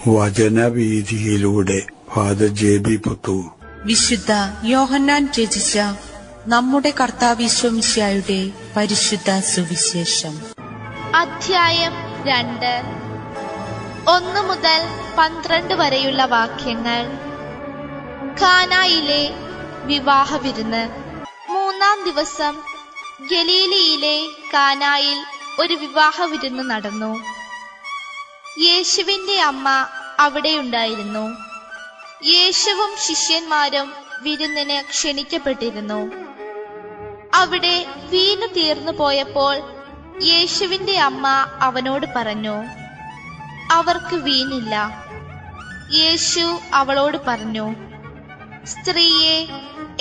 വചനവീഥിയിലൂടെ father ജെ.ബി. Puthur. വിശുദ്ധ യോഹന്നാൻ രചിച്ച നമ്മുടെ കർത്താവ് ഈശോമിശിഹായുടെ പരിശുദ്ധ സുവിശേഷം. അധ്യായം 2. 1 മുതൽ 12 വരെയുള്ള വാക്യങ്ങൾ. ഖാനായിലെ വിവാഹ വിരുന്ന്. 3-ാം ദിവസം ഗലീലയിലെ ഖാനായിൽ ഒരു വിവാഹ വിരുന്ന് നടന്നു. യേശുവിന്റെ അമ്മ അവിടെയുണ്ടായിരുന്നു. യേശുവും ശിഷ്യന്മാരും വിരുന്നിന് ക്ഷണിക്കപ്പെട്ടിരുന്നു. അവിടെ വീഞ്ഞു തീർന്നു പോയപ്പോൾ യേശുവിന്റെ അമ്മ അവനോട് പറഞ്ഞു, അവർക്ക് വീഞ്ഞില്ല. യേശു അവളോട് പറഞ്ഞു, സ്ത്രീയെ,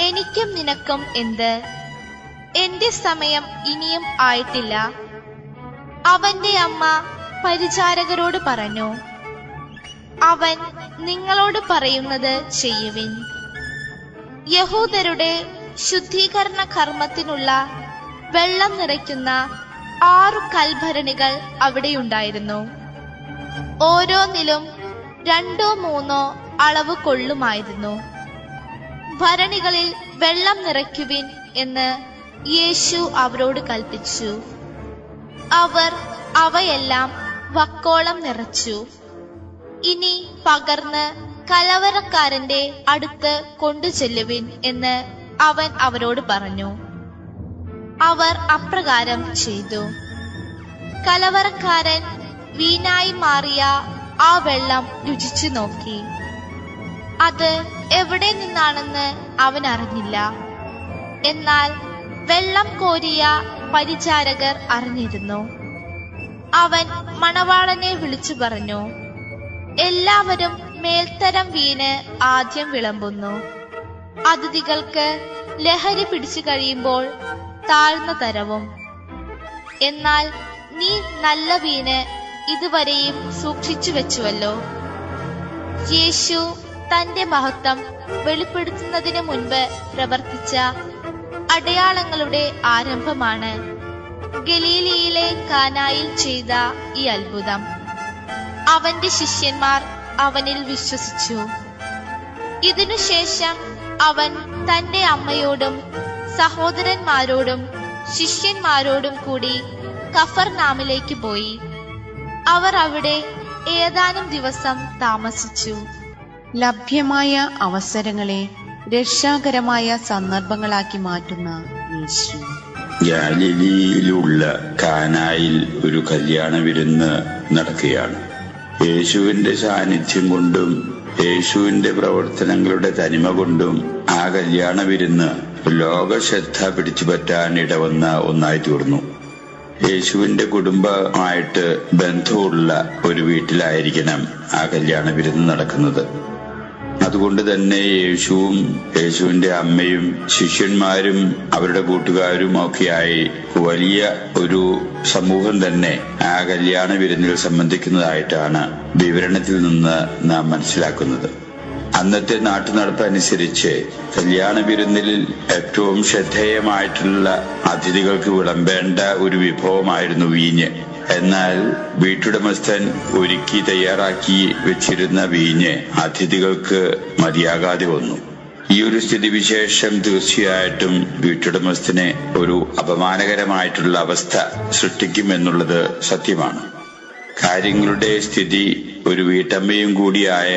എനിക്കും നിനക്കും എന്ത്? എന്റെ സമയം ഇനിയും ആയിട്ടില്ല. അവന്റെ അമ്മ പരിചാരകരോട് പറഞ്ഞു, അവൻ നിങ്ങളോട് പറയുന്നത് ചെയ്യുവിൻ. യഹൂദരുടെ ശുദ്ധീകരണ കർമ്മത്തിനുള്ള വെള്ളം നിറയ്ക്കുന്ന 6 കൽഭരണികൾ അവിടെയുണ്ടായിരുന്നു. ഓരോന്നിലും 2-3 അളവ് കൊള്ളുമായിരുന്നു. ഭരണികളിൽ വെള്ളം നിറയ്ക്കുവിൻ എന്ന് യേശു അവരോട് കൽപ്പിച്ചു. അവർ അവയെല്ലാം വക്കോളം നിറച്ചു. ഇനി പകർന്ന് കലവറക്കാരന്റെ അടുത്ത് കൊണ്ടുചെല്ലുവിൻ എന്ന് അവൻ അവരോട് പറഞ്ഞു. അവർ അപ്രകാരം ചെയ്തു. കലവറക്കാരൻ വീഞ്ഞായി മാറിയ ആ വെള്ളം രുചിച്ചു നോക്കി. അത് എവിടെ നിന്നാണെന്ന് അവൻ അറിഞ്ഞില്ല. എന്നാൽ വെള്ളം കോരിയ പരിചാരകർ അറിഞ്ഞിരുന്നു. അവൻ മണവാളനെ വിളിച്ചു പറഞ്ഞു, എല്ലാവരും മേൽത്തരം വീഞ്ഞ് ആദ്യം വിളമ്പുന്നു. അതിഥികൾക്ക് ലഹരി പിടിച്ചു കഴിയുമ്പോൾ താഴ്ന്ന തരവും. എന്നാൽ നീ നല്ല വീഞ്ഞ് ഇതുവരെയും സൂക്ഷിച്ചു വെച്ചുവല്ലോ. യേശു തന്റെ മഹത്വം വെളിപ്പെടുത്തുന്നതിന് മുൻപ് പ്രവർത്തിച്ച അടയാളങ്ങളുടെ ആരംഭമാണ് ഗലീലയിലെ ഖാനായിൽ ചെയ്ത ഈ അത്ഭുതം. അവന്റെ ശിഷ്യന്മാർ അവനിൽ വിശ്വസിച്ചു. ഇതിനുശേഷം അവൻ തന്റെ അമ്മയോടും സഹോദരന്മാരോടും ശിഷ്യന്മാരോടും കൂടി കഫർനാമിലേക്ക് പോയി. അവർ അവിടെ ഏതാനും ദിവസം താമസിച്ചു. ലഭ്യമായ അവസരങ്ങളെ രക്ഷാകരമായ സന്ദർഭങ്ങളാക്കി മാറ്റുന്ന യേശു. ഗാലിലയിലുള്ള ഖാനായിൽ ഒരു കല്യാണ വിരുന്ന് നടക്കുകയാണ്. യേശുവിന്റെ സാന്നിധ്യം കൊണ്ടും യേശുവിന്റെ പ്രവർത്തനങ്ങളുടെ തനിമ കൊണ്ടും ആ കല്യാണ വിരുന്ന് ലോകശ്രദ്ധ പിടിച്ചുപറ്റാൻ ഇടവന്ന ഒന്നായി തീർന്നു. യേശുവിന്റെ കുടുംബമായിട്ട് ബന്ധമുള്ള ഒരു വീട്ടിലായിരിക്കണം ആ കല്യാണ വിരുന്ന് നടക്കുന്നത്. അതുകൊണ്ട് തന്നെ യേശുവും യേശുവിന്റെ അമ്മയും ശിഷ്യന്മാരും അവരുടെ കൂട്ടുകാരും ഒക്കെയായി വലിയ ഒരു സമൂഹം തന്നെ ആ കല്യാണ വിരുന്നിൽ സംബന്ധിക്കുന്നതായിട്ടാണ് വിവരണത്തിൽ നിന്ന് നാം മനസ്സിലാക്കുന്നത്. അന്നത്തെ നാട്ടുനടപ്പ് അനുസരിച്ച് കല്യാണ വിരുന്നിൽ ഏറ്റവും ശ്രദ്ധേയമായിട്ടുള്ള അതിഥികൾക്ക് വിളമ്പേണ്ട ഒരു വിഭവമായിരുന്നു വീഞ്ഞ്. എന്നാൽ വീട്ടുടമസ്ഥൻ ഒരുക്കി തയ്യാറാക്കി വെച്ചിരുന്ന വീഞ്ഞ് അതിഥികൾക്ക് മതിയാകാതെ വന്നു. ഈ ഒരു സ്ഥിതിവിശേഷം തീർച്ചയായിട്ടും വീട്ടുടമസ്ഥനെ ഒരു അപമാനകരമായിട്ടുള്ള അവസ്ഥ സൃഷ്ടിക്കുമെന്നുള്ളത് സത്യമാണ്. കാര്യങ്ങളുടെ സ്ഥിതി ഒരു വീട്ടമ്മയും കൂടിയായ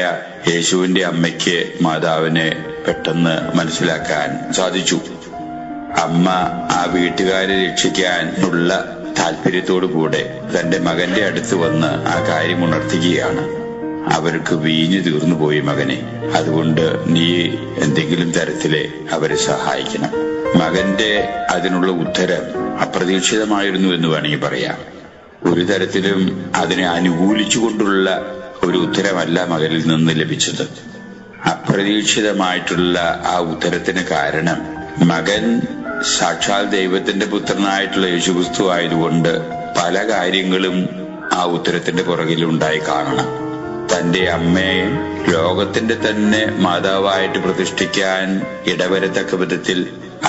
യേശുവിന്റെ അമ്മയ്ക്ക് മാതാവിനെ പെട്ടെന്ന് മനസ്സിലാക്കാൻ സാധിച്ചു. അമ്മ ആ വീട്ടുകാരെ രക്ഷിക്കാനുള്ള താല്പര്യത്തോടുകൂടെ തന്റെ മകന്റെ അടുത്ത് വന്ന് ആ കാര്യം ഉണർത്തുകയാണ്. അവർക്ക് വീഞ്ഞു തീർന്നുപോയി മകനെ, അതുകൊണ്ട് നീ എന്തെങ്കിലും തരത്തിലെ അവരെ സഹായിക്കണം. മകന്റെ അതിനുള്ള ഉത്തരം അപ്രതീക്ഷിതമായിരുന്നു എന്ന് വേണമെങ്കിൽ പറയാം. ഒരു തരത്തിലും അതിനെ അനുകൂലിച്ചുകൊണ്ടുള്ള ഒരു ഉത്തരമല്ല മകനിൽ നിന്ന് ലഭിച്ചത്. അപ്രതീക്ഷിതമായിട്ടുള്ള ആ ഉത്തരത്തിന് കാരണം മകൻ സാക്ഷാൽ ദൈവത്തിന്റെ പുത്രനായിട്ടുള്ള യേശുക്രിസ്തു ആയതുകൊണ്ട് പല കാര്യങ്ങളും ആ ഉത്തരത്തിന്റെ പുറകിൽ ഉണ്ടായി കാണണം. തന്റെ അമ്മയെ ലോകത്തിന്റെ തന്നെ മാതാവായിട്ട് പ്രതിഷ്ഠിക്കാൻ ഇടവരത്തക്ക വിധത്തിൽ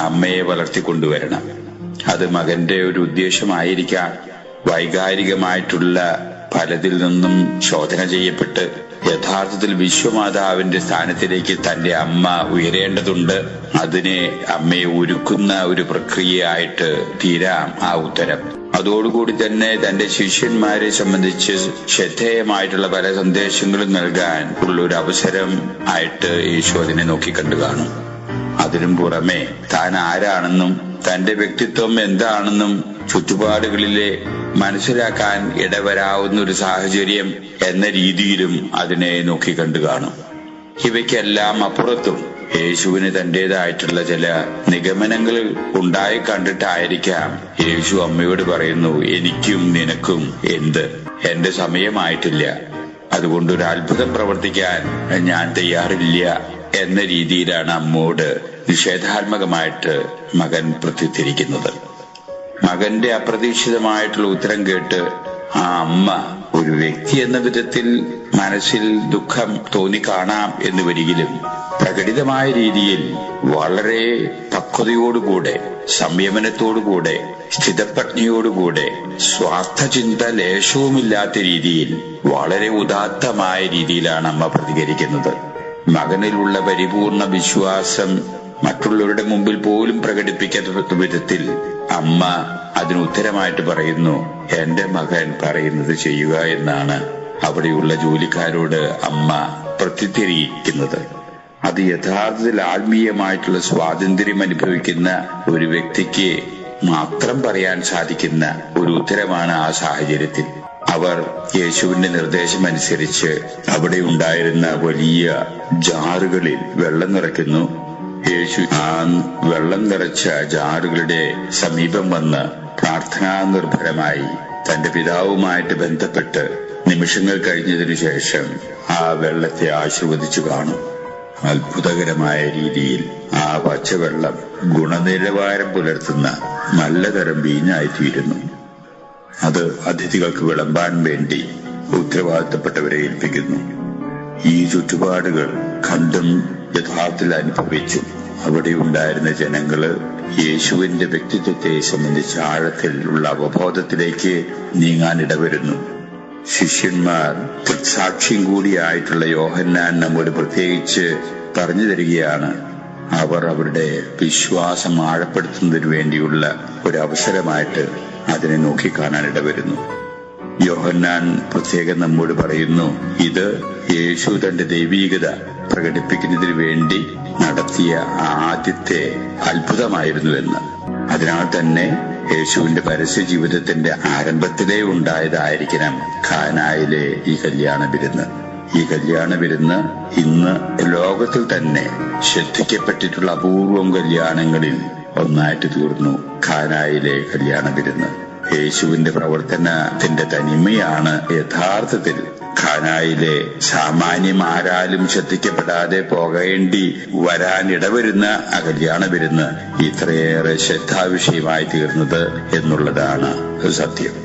അമ്മയെ വളർത്തിക്കൊണ്ടുവരണം. അത് മകന്റെ ഒരു ഉദ്ദേശമായിരിക്കാം. വൈകാരികമായിട്ടുള്ള പലതിൽ നിന്നും ശോധന ചെയ്യപ്പെട്ട് യഥാർത്ഥത്തിൽ വിശ്വമാതാവിന്റെ സ്ഥാനത്തിലേക്ക് തന്റെ അമ്മ ഉയരേണ്ടതുണ്ട്. അതിനെ അമ്മയെ ഒരുക്കുന്ന ഒരു പ്രക്രിയയായിട്ട് തീരാം ആ ഉത്തരം. അതോടുകൂടി തന്നെ തന്റെ ശിഷ്യന്മാരെ സംബന്ധിച്ച് ശ്രദ്ധേയമായിട്ടുള്ള പല സന്ദേശങ്ങളും നൽകാൻ ഉള്ള ഒരു അവസരം ആയിട്ട് യേശു അതിനെ നോക്കിക്കണ്ടു കാണും. അതിനും പുറമെ താൻ ആരാണെന്നും തന്റെ വ്യക്തിത്വം എന്താണെന്നും ചുറ്റുപാടുകളിലെ മനസ്സിലാക്കാൻ ഇടവരാവുന്ന ഒരു സാഹചര്യം എന്ന രീതിയിലും അതിനെ നോക്കിക്കണ്ടു കാണും. ഇവയ്ക്കെല്ലാം അപ്പുറത്തും യേശുവിന് തന്റേതായിട്ടുള്ള ചില നിഗമനങ്ങൾ ഉണ്ടായി കണ്ടിട്ടായിരിക്കാം യേശു അമ്മയോട് പറയുന്നു, എനിക്കും നിനക്കും എന്ത്, എന്റെ സമയമായിട്ടില്ല, അതുകൊണ്ടൊരു അത്ഭുതം പ്രവർത്തിക്കാൻ ഞാൻ തയ്യാറില്ല എന്ന രീതിയിലാണ് അമ്മോട് നിഷേധാത്മകമായിട്ട് മകൻ പ്രത്യുത്തരിക്കുന്നത്. മകന്റെ അപ്രതീക്ഷിതമായിട്ടുള്ള ഉത്തരം കേട്ട് ആ അമ്മ ഒരു വ്യക്തി എന്ന വിധത്തിൽ മനസ്സിൽ ദുഃഖം തോന്നിക്കാണാം എന്ന് വരികിലും പ്രകടിതമായ രീതിയിൽ വളരെ പക്വതയോടുകൂടെ, സംയമനത്തോടുകൂടെ, സ്ഥിതപ്രജ്ഞയോടുകൂടെ, സ്വാർത്ഥചിന്ത ലേശവുമില്ലാത്ത രീതിയിൽ വളരെ ഉദാത്തമായ രീതിയിലാണ് അമ്മ പ്രതികരിക്കുന്നത്. മകനിലുള്ള പരിപൂർണ വിശ്വാസം മറ്റുള്ളവരുടെ മുമ്പിൽ പോലും പ്രകടിപ്പിക്കാത്ത വിധത്തിൽ അമ്മ അതിന് ഉത്തരമായിട്ട് പറയുന്നു, എന്റെ മകൻ പറയുന്നത് ചെയ്യുക എന്നാണ് അവിടെയുള്ള ജോലിക്കാരോട് അമ്മ പ്രത്യുത്തരിക്കുന്നത്. അത് യഥാർത്ഥത്തിൽ ആത്മീയമായിട്ടുള്ള സ്വാതന്ത്ര്യം അനുഭവിക്കുന്ന ഒരു വ്യക്തിക്ക് മാത്രം പറയാൻ സാധിക്കുന്ന ഒരു ഉത്തരമാണ് ആ സാഹചര്യത്തിൽ. അവർ യേശുവിന്റെ നിർദ്ദേശമനുസരിച്ച് അവിടെ ഉണ്ടായിരുന്ന വലിയ ജാറുകളിൽ വെള്ളം നിറയ്ക്കുന്നു. യേശു ആ വെള്ളം നിറച്ച ജാറുകളുടെ സമീപം വന്ന് പ്രാർത്ഥനാ നിർഭരമായി തന്റെ പിതാവുമായിട്ട് ബന്ധപ്പെട്ട് നിമിഷങ്ങൾ കഴിഞ്ഞതിനു ശേഷം ആ വെള്ളത്തെ ആശീർവദിച്ചു കാണും. അത്ഭുതകരമായ രീതിയിൽ ആ പച്ചവെള്ളം ഗുണനിലവാരം പുലർത്തുന്ന നല്ലതരം വീഞ്ഞായിത്തീരുന്നു. അത് അതിഥികൾക്ക് വിളമ്പാൻ വേണ്ടി ഉത്തരവാദിത്തപ്പെട്ടവരെ ഏൽപ്പിക്കുന്നു. ഈ ചുറ്റുപാടുകൾ കണ്ടും യഥാർത്ഥത്തിൽ അനുഭവിച്ചു അവിടെ ഉണ്ടായിരുന്ന ജനങ്ങള് യേശുവിന്റെ വ്യക്തിത്വത്തെ സംബന്ധിച്ച ആഴത്തിൽ ഉള്ള അവബോധത്തിലേക്ക് നീങ്ങാൻ ഇടവരുന്നു. ശിഷ്യന്മാർ ദൃക്സാക്ഷിയും കൂടിയായിട്ടുള്ള യോഹന്നാൻ നമ്മോട് പ്രത്യേകിച്ച് പറഞ്ഞു തരികയാണ്, അവർ അവരുടെ വിശ്വാസം ആഴപ്പെടുത്തുന്നതിന് വേണ്ടിയുള്ള ഒരു അവസരമായിട്ട് അതിനെ നോക്കിക്കാണാൻ ഇടവരുന്നു. യോഹന്നാൻ പ്രത്യേകം നമ്മോട് പറയുന്നു, ഇത് യേശു തന്റെ ദൈവീകത പ്രകടിപ്പിക്കുന്നതിന് വേണ്ടി നടത്തിയ ആദ്യത്തെ അത്ഭുതമായിരുന്നു എന്ന്. അതിനാൽ തന്നെ യേശുവിന്റെ പരസ്യ ജീവിതത്തിന്റെ ആരംഭത്തിലേ ഉണ്ടായതായിരിക്കണം ഖാനായിലെ ഈ കല്യാണ വിരുന്ന്. ഈ കല്യാണ വിരുന്ന് ഇന്ന് ലോകത്തിൽ തന്നെ ശ്രദ്ധിക്കപ്പെട്ടിട്ടുള്ള അപൂർവം കല്യാണങ്ങളിൽ ഒന്നായിട്ട് തീർന്നു ഖാനായിലെ കല്യാണ വിരുന്ന്. യേശുവിന്റെ പ്രവർത്തനത്തിന്റെ തനിമയാണ് യഥാർത്ഥത്തിൽ ഖാനായിലെ സാമാന്യം ആരാലും ശ്രദ്ധിക്കപ്പെടാതെ പോകേണ്ടി വരാനിടവരുന്ന ആ കല്യാണ വിരുന്ന് ഇത്രയേറെ ശ്രദ്ധാവിഷയമായി തീർന്നത് എന്നുള്ളതാണ് സത്യം.